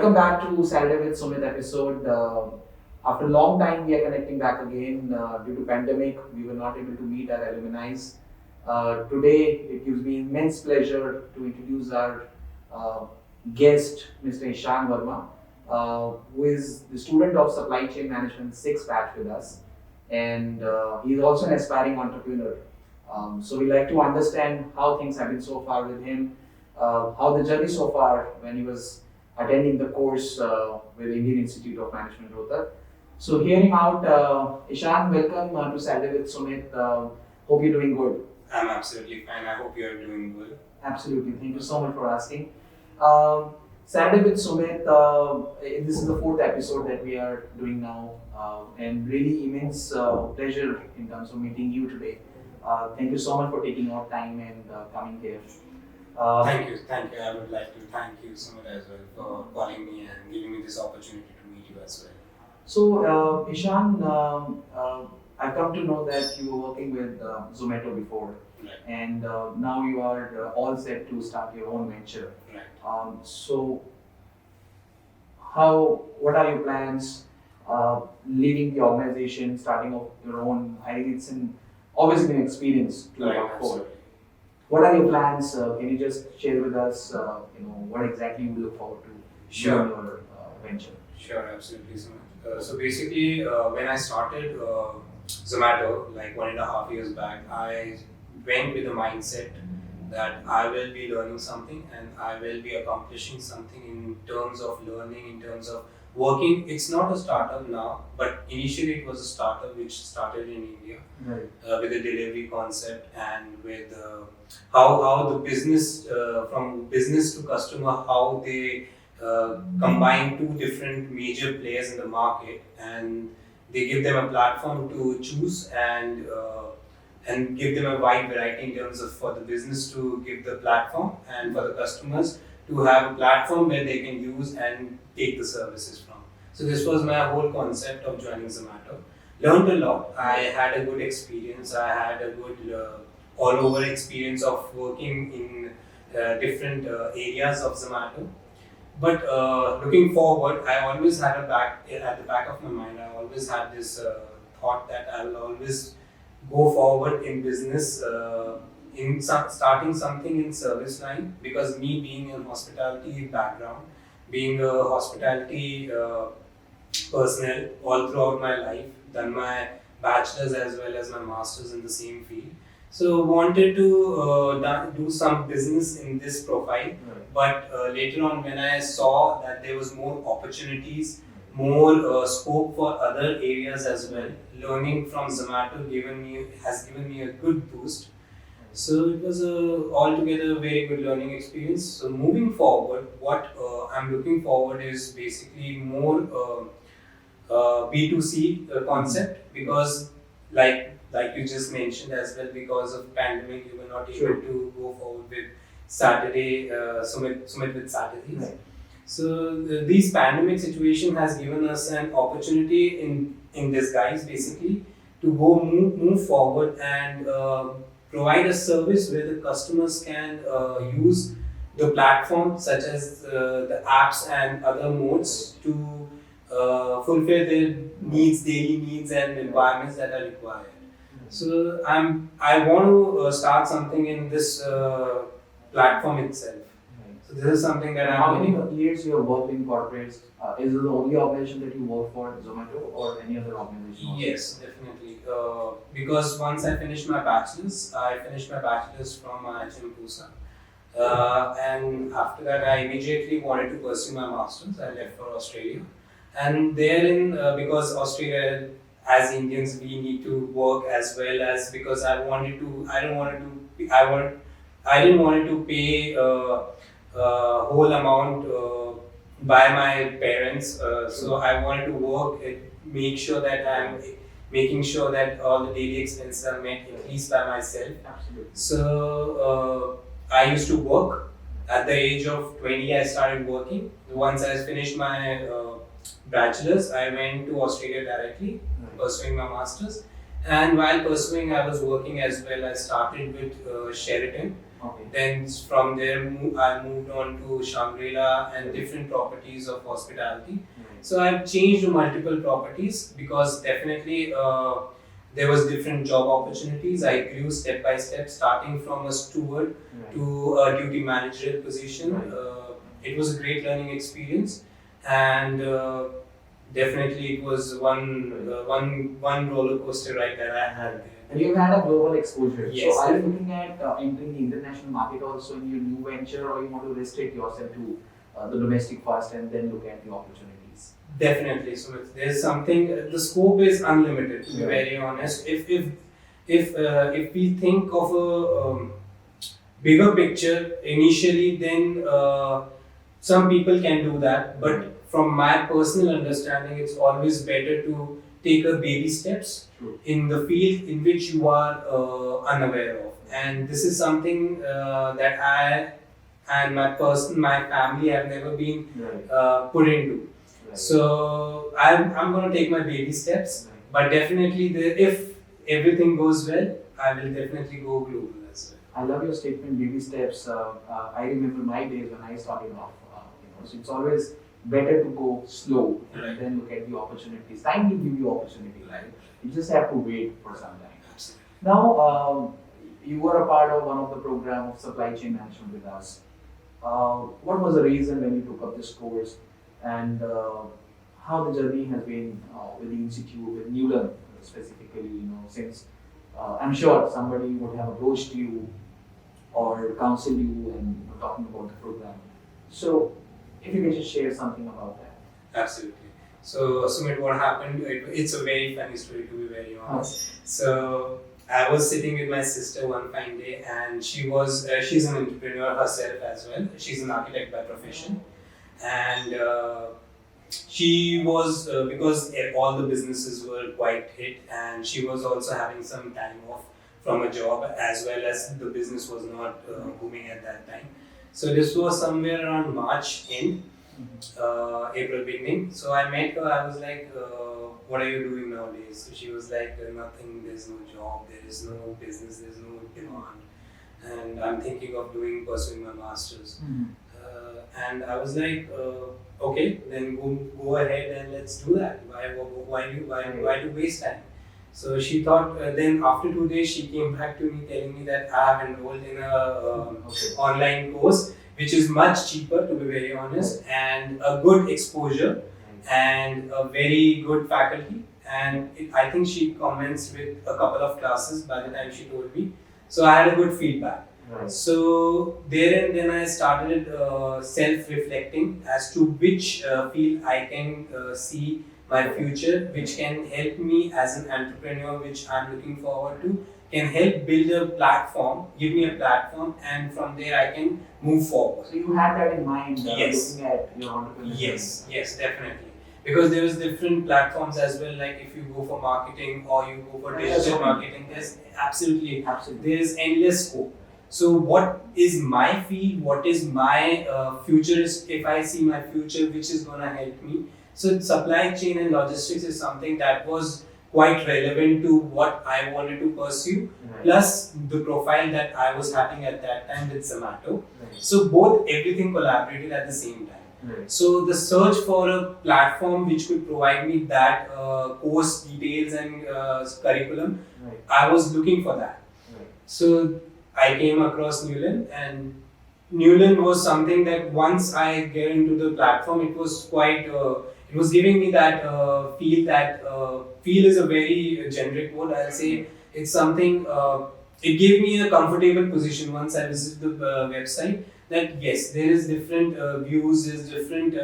Welcome back to Saturday with Sumit episode. After a long time, we are connecting back again. Due to pandemic, we were not able to meet our alumni. Today, it gives me immense pleasure to introduce our uh, guest, Mr. Ishan Verma, who is the student of Supply Chain Management 6 batch with us, and he is also an aspiring entrepreneur. So we like to understand how things have been so far with him, how the journey so far when he was attending the course with Indian Institute of Management Rohtak. So hear him out. Ishan, welcome to Saturday with Sumit. Hope you're doing good. I'm absolutely fine. I hope you're doing good. Absolutely. Thank you so much for asking. Saturday with Sumit, this is the fourth episode that we are doing now, and really immense pleasure in terms of meeting you today. Thank you so much for taking out time and coming here. Thank you. I would like to thank you, Sumit, as well for calling me and giving me this opportunity to meet you as well. So, Ishan, I've come to know that you were working with Zomato before, Right. and now you are all set to start your own venture. Right. So, what are your plans? Leaving the organization, starting off your own. I think it's obviously an experience to Right. work for. Absolutely. What are your plans? Can you just share with us? What exactly you look forward to Sure. in your venture? Sure, absolutely, Sumit. So basically, when I started Zomato, like 1.5 years back, I went with the mindset that I will be learning something and I will be accomplishing something in terms of learning, in terms of working. It's not a startup now, but initially it was a startup which started in India Right. with the delivery concept and with how the business, from business to customer, how they combine two different major players in the market, and they give them a platform to choose and give them a wide variety in terms of for the business to give the platform and for the customers to have a platform where they can use and take the services from. So this was my whole concept of joining Zomato. Learned a lot. I had a good experience. I had a good all over experience of working in different areas of Zomato. But looking forward, I always had at the back of my mind. I always had this thought that I will always go forward in business, starting something in service line. Because me being in hospitality background, being a hospitality personnel all throughout my life, done my bachelor's as well as my master's in the same field. So wanted to do some business in this profile. But later on, when I saw that there was more opportunities, more scope for other areas as well, learning from Zomato has given me a good boost. So it was a altogether very good learning experience. So moving forward, what I'm looking forward is basically more B2C concept, because like you just mentioned as well, because of pandemic you were not able to go forward with Saturday, Sumit with Saturdays. Right. So this pandemic situation has given us an opportunity in disguise, basically, to go move forward and provide a service where the customers can use the platform, such as the apps and other modes, to fulfill their needs, daily needs and requirements that are required. So I want to start something in this platform itself. So this is something that How I'm many doing. years you have worked in corporates? Is it the only organization that you work for, Zomato, or any other organization? also? Yes, definitely. Because once I finished my bachelor's from IIM-R. And after that, I immediately wanted to pursue my master's. I left for Australia, and therein, because Australia, as Indians, we need to work as well as, because I didn't want to pay whole amount by my parents. So I wanted to work, make sure that I'm making sure that all the daily expenses are met at least by myself. Absolutely. So I used to work. At the age of 20, I started working. Once I finished my bachelor's, I went to Australia directly, pursuing my master's. And while pursuing, I was working as well. I started with Sheraton. Okay. Then from there, I moved on to Shangri-La and different properties of hospitality. So I've changed multiple properties because definitely there was different job opportunities. I grew step by step, starting from a steward to a duty managerial position. It was a great learning experience, and definitely it was one roller coaster ride that I had there. And you've had a global exposure. Yes. So are you looking at entering the international market also in your new venture, or you want to restrict yourself to the domestic first and then look at the opportunities? Definitely, Sumit. There's something. The scope is unlimited. To be very honest, if we think of a bigger picture initially, then some people can do that. But from my personal understanding, it's always better to take a baby steps in the field in which you are unaware of. And this is something that I and my family have never been put into. So I'm going to take my baby steps, but definitely if everything goes well, I will definitely go global as well. I love your statement, baby steps. I remember my days when I started off. So it's always better to go slow and then look at the opportunities. Time will give you opportunity, right? You just have to wait for some time. Absolutely. Now, you were a part of one of the program of supply chain management with us. What was the reason when you took up this course, and how the journey has been with the institute, with Nulearn specifically? Since I'm sure somebody would have approached you or counseled you and talking about the program. So, if you can just share something about that. Absolutely. So, Sumit, what happened? It's a very funny story, to be very honest. So, I was sitting with my sister one fine day, and she's an entrepreneur herself as well. She's an architect by profession, and she was because all the businesses were quite hit, and she was also having some time off from a job, as well as the business was not booming at that time. So this was somewhere around March end, April beginning. So I met her. I was like, "What are you doing nowadays?" So she was like, "Nothing. There's no job. There is no business. There's no demand, and I'm thinking of pursuing my masters." And I was like, "Okay, then go ahead and let's do that. Why do waste time?" So she thought. Then after 2 days, she came back to me telling me that I have enrolled in a online course, which is much cheaper, to be very honest, and a good exposure and a very good faculty. And I think she commenced with a couple of classes by the time she told me. So I had a good feedback. So there and then I started self-reflecting as to which field I can see my future, which can help me as an entrepreneur, which I'm looking forward to, can help build a platform, give me a platform, and from there I can move forward. So you had that in mind, yes. Looking at your entrepreneurship. Yes, definitely. Because there is different platforms as well. Like if you go for marketing or you go for digital marketing, there's absolutely there is endless scope. So what is my field? What is my future? If I see my future, which is gonna help me. So supply chain and logistics is something that was quite relevant to what I wanted to pursue, plus the profile that I was having at that time with Zomato. So both everything collaborated at the same time. So the search for a platform which could provide me that course details and curriculum, I was looking for that. So I came across Nulearn, and Nulearn was something that once I get into the platform, it was quite. It was giving me that feel. That feel is a very generic word. I'll say it's something. It gave me a comfortable position once I visited the website. That yes, there is different views. There's different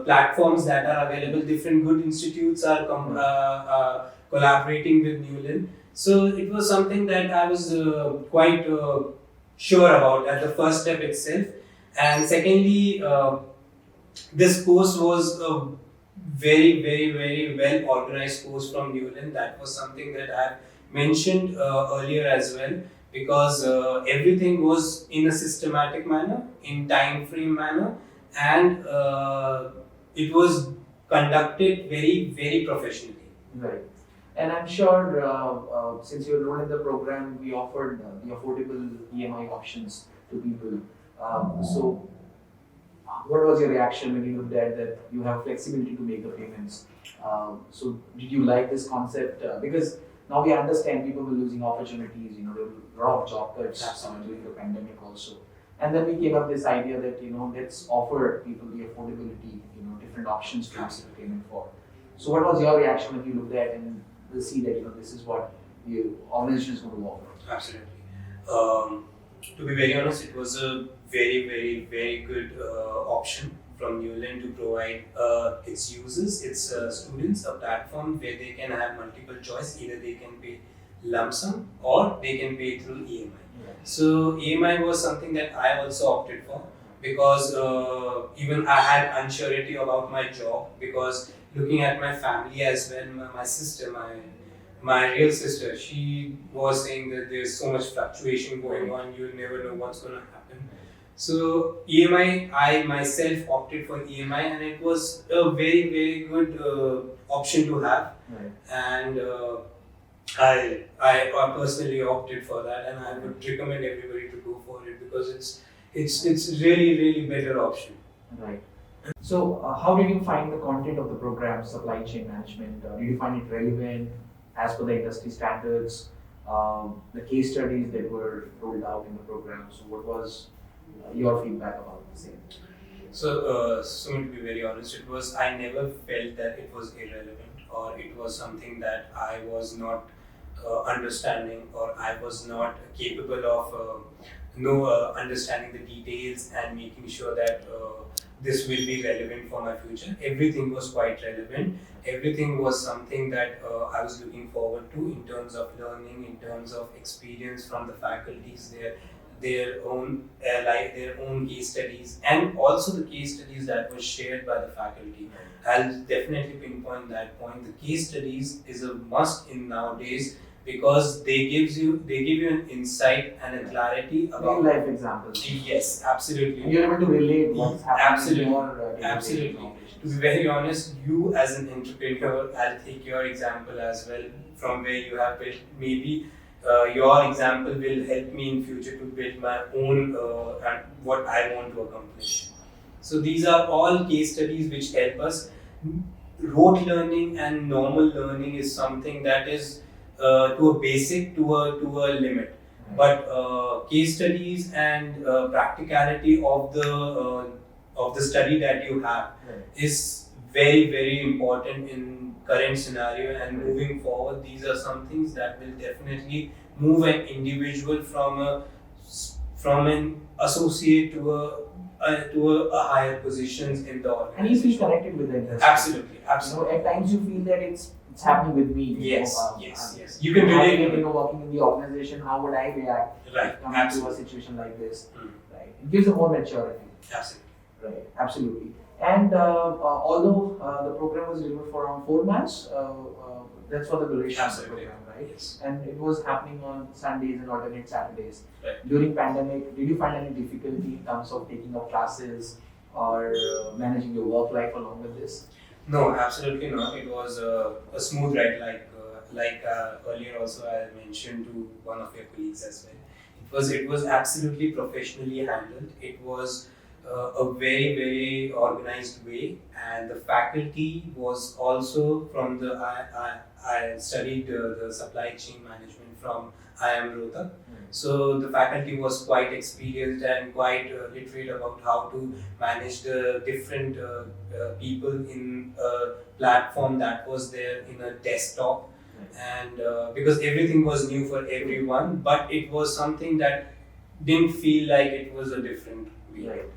platforms that are available. Different good institutes are collaborating with Nulearn. So it was something that I was quite sure about at the first step itself. And secondly, this course was a very, very, very well organized course from Nulearn. That was something that I mentioned earlier as well, because everything was in a systematic manner, in time frame manner, and it was conducted very, very professionally. Right. And I'm sure since you're enrolled in the program, we offered the affordable EMI options to people. So what was your reaction when you looked at that you have flexibility to make the payments? So did you like this concept? Because now we understand people were losing opportunities, there were a lot of job cuts during the pandemic also. And then we came up with this idea that, let's offer people the affordability, different options to make the payment for. So what was your reaction when you looked at and see that, this is what the organization is going to offer? Absolutely. To be very honest, it was a very, very, very good option from Nulearn to provide its users, its students, a platform where they can have multiple choice. Either they can pay lump sum or they can pay through EMI. Yeah. So EMI was something that I also opted for because even I had unsurety about my job, because looking at my family as well, my sister, my real sister, she was saying that there's so much fluctuation going on, you never know what's going to happen. So EMI, I myself opted for EMI, and it was a very, very good option to have. Right. And I personally opted for that, and I would recommend everybody to go for it because it's really, really better option. Right. So, how did you find the content of the program, supply chain management? Did you find it relevant as per the industry standards? The case studies that were rolled out in the program. So, what was your feedback about the same? So, to be very honest, I never felt that it was irrelevant or it was something that I was not understanding or I was not capable of understanding the details and making sure that this will be relevant for my future. Everything was quite relevant. Everything was something that I was looking forward to in terms of learning, in terms of experience from the faculties, their own case studies, and also the case studies that were shared by the faculty. I'll definitely pinpoint that point. The case studies is a must in nowadays because they give you an insight and a clarity about real life examples. Yes, absolutely. You're able to relate what's happening Absolutely. in your Absolutely. operations. To be very honest, you as an entrepreneur, I'll take your example as well from where you have built. Maybe your example will help me in future to build my own and what I want to accomplish. So these are all case studies which help us. Rote learning and normal learning is something that is to a basic, to a limit. But case studies and practicality of the study that you have is very, very important in current scenario, and moving forward, these are some things that will definitely move an individual from an associate to a higher positions in the organization. And you feel connected with the industry. Absolutely. At times you feel that it's happening with me. Yes. You can relate. Working in the organization, how would I react coming to a situation like this? Right. It gives a more maturity. Absolutely. Right. Absolutely. And although the program was delivered for around 4 months, that's for the duration of the program, right? Yes. And it was happening on Sundays and alternate Saturdays. Right. During pandemic, did you find any difficulty in terms of taking up classes or managing your work life along with this? No, absolutely not. It was a smooth ride, like earlier also I mentioned to one of your colleagues as well. It was absolutely professionally handled. It was a very, very organized way, and the faculty was also from the I studied the supply chain management from IIM Rohtak. So the faculty was quite experienced and quite literate about how to manage the different people in a platform that was there in a desktop. And because everything was new for everyone, but it was something that didn't feel like it was a different way. Right.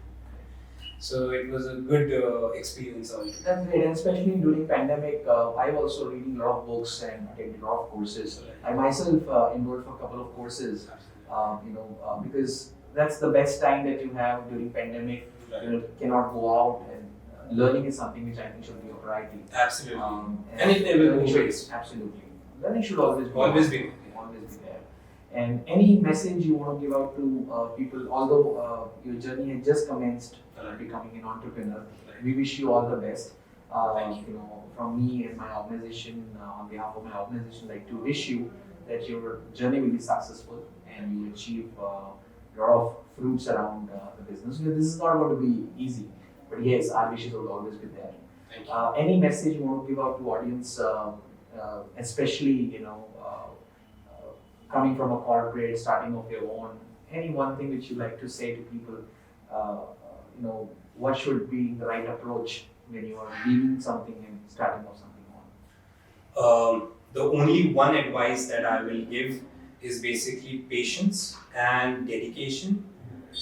So it was a good experience also. That's great, and especially during pandemic, I was also reading a lot of books and attended a lot of courses. I myself enrolled for a couple of courses, because that's the best time that you have during pandemic. You cannot go out, and learning is something which I think should be a priority. Absolutely. And it never goes waste. Absolutely. Learning should always be Always be there. And any message you want to give out to people, although your journey has just commenced becoming an entrepreneur, we wish you all the best. Thank you. from me and my organization, on behalf of my organization, like to wish you that your journey will be successful and you achieve a lot of fruits around the business. This is not going to be easy, but yes, our wishes will always be there. Thank you. Any message you want to give out to audience, especially coming from a corporate, starting off your own? Any one thing which you like to say to people? What should be the right approach when you are leaving something and starting off something on? The only one advice that I will give is basically patience and dedication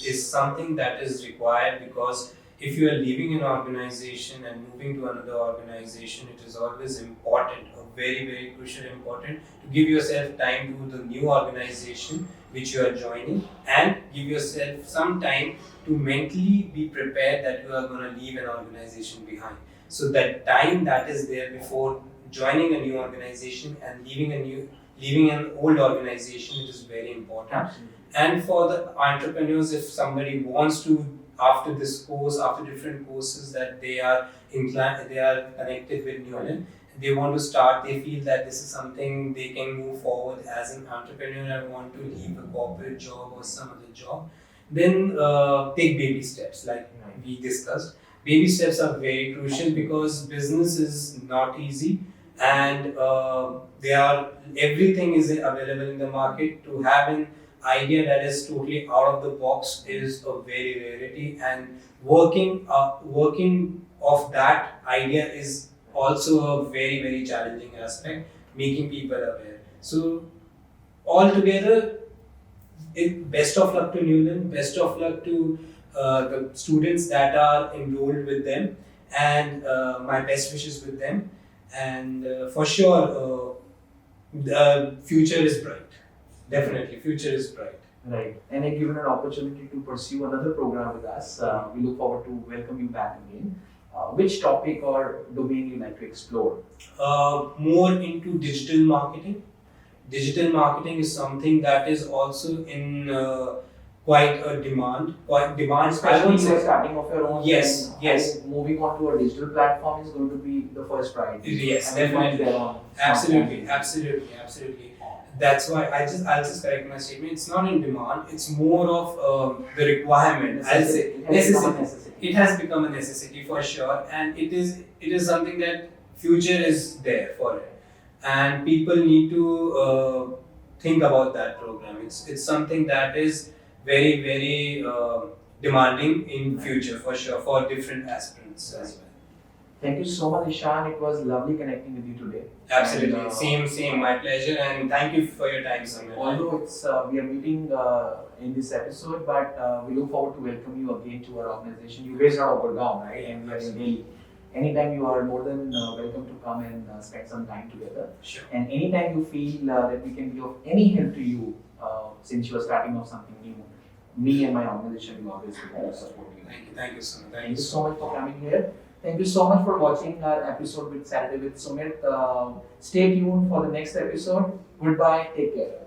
is something that is required, because if you are leaving an organization and moving to another organization, it is always important, very, very crucial important, to give yourself time to the new organization which you are joining, and give yourself some time to mentally be prepared that you are going to leave an organization behind. So that time that is there before joining a new organization and leaving an old organization, it is very important. Absolutely. And for the entrepreneurs, if somebody wants to, after this course, after different courses that they are connected with Nulearn, they want to start, they feel that this is something they can move forward as an entrepreneur and want to leave a corporate job or some other job, then take baby steps like we discussed. Baby steps are very crucial because business is not easy, and everything is available in the market. To have an idea that is totally out of the box is a very rarity, and working off that idea is also a very, very challenging aspect, making people aware. So altogether, best of luck to Nulearn, best of luck to the students that are enrolled with them, and my best wishes with them. And for sure, the future is bright. Definitely, future is bright. Right. And if given an opportunity to pursue another program with us, we look forward to welcome you back again. Which topic or domain you like to explore? More into digital marketing. Digital marketing is something that is also in quite a demand. Especially you are starting off your own. Yes, yes. Moving on to a digital platform is going to be the first priority. Yes, and definitely. Absolutely. That's why I'll just correct my statement. It's not in demand. It's more of the requirement. Necessity. It has become a necessity for sure, and it is something that future is there for it, and people need to think about that program. It's something that is very, very demanding in future for sure for different aspirants as well. Thank you so much, Ishan. It was lovely connecting with you today. Absolutely, And, same. My pleasure, and thank you for your time, Sumit. Although we are meeting in this episode, but we look forward to welcome you again to our organization. You're based out of Gurgaon, right? And we are in Delhi. Anytime you are more than welcome to come and spend some time together. Sure. And anytime you feel that we can be of any help to you, since you are starting off something new, me and my organization will always be there to support you. Thank you, Sumit. Thank you so much for coming here. Thank you so much for watching our episode with Saturday with Sumit. Stay tuned for the next episode. Goodbye. Take care.